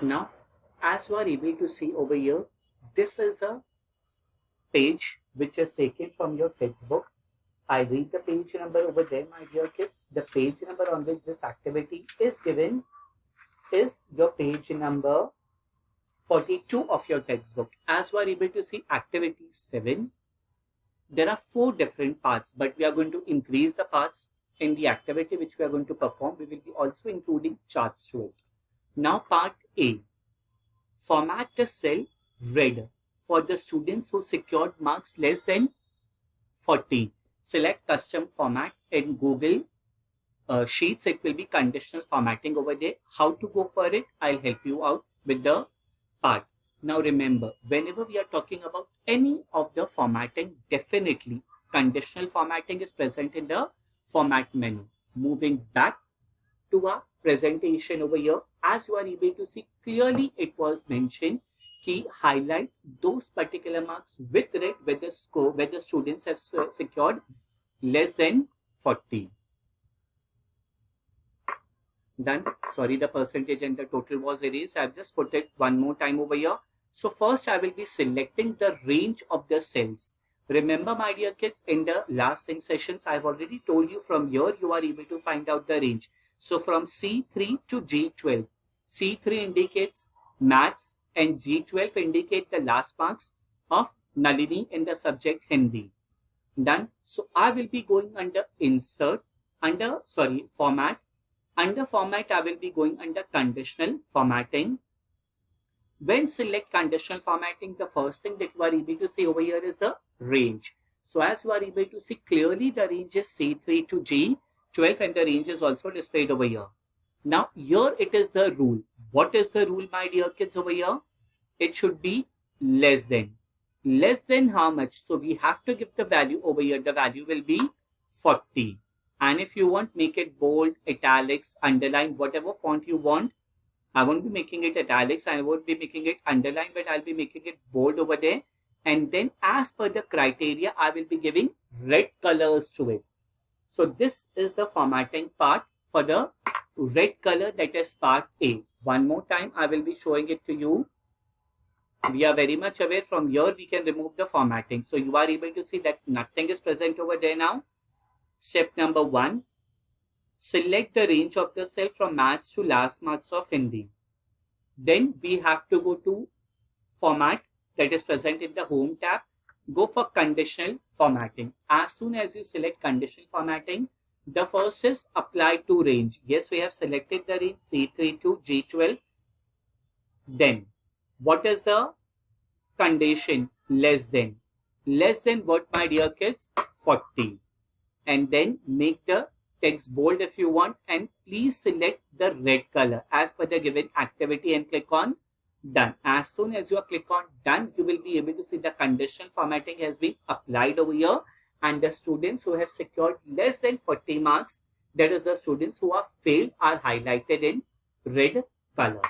Now, as you are able to see over here, this is a page which is taken from your textbook. I read the page number over there, my dear kids. The page number on which this activity is given is your page number 42 of your textbook. As you are able to see, activity 7. There are 4 different parts, but we are going to increase the parts in the activity which we are going to perform. We will be also including charts to it. Now, part A. Format the cell red for the students who secured marks less than 40. Select custom format in Google Sheets. It will be conditional formatting over there. How to go for it? I'll help you out with the part. Now remember, whenever we are talking about any of the formatting, definitely conditional formatting is present in the format menu. Moving back to our presentation over here, as you are able to see clearly, it was mentioned key highlight those particular marks with red where the students have secured less than 40. Done. Sorry, the percentage and the total was erased. I've just put it one more time over here. So first I will be selecting the range of the cells. Remember, my dear kids, in the last sync sessions, I've already told you from here you are able to find out the range. So from C3 to G12. C3 indicates maths and G12 indicate the last marks of Nalini in the subject Hindi. Done. So I will be going under insert, format. Under format, I will be going under conditional formatting. When select conditional formatting, the first thing that you are able to see over here is the range. So as you are able to see clearly, the range is C3 to G12 and the range is also displayed over here. Now here it is the rule. What is the rule, my dear kids, over here? It should be less than. Less than how much? So we have to give the value over here. The value will be 40. And if you want, make it bold, italics, underline, whatever font you want. I won't be making it italics. I won't be making it underline, but I'll be making it bold over there. And then as per the criteria, I will be giving red colors to it. So this is the formatting part for the red color, that is part A. One more time, I will be showing it to you. We are very much aware from here we can remove the formatting. So you are able to see that nothing is present over there now. Step number 1, select the range of the cell from maths to last marks of Hindi. Then we have to go to format, that is present in the home tab. Go for conditional formatting. As soon as you select conditional formatting, the first is apply to range. Yes, we have selected the range C3 to G12. Then what is the condition? Less than. Less than what, my dear kids? 40. And then make the text bold if you want, and please select the red color as per the given activity and click on done. As soon as you click on done, you will be able to see the conditional formatting has been applied over here, and the students who have secured less than 40 marks, that is the students who are failed, are highlighted in red color.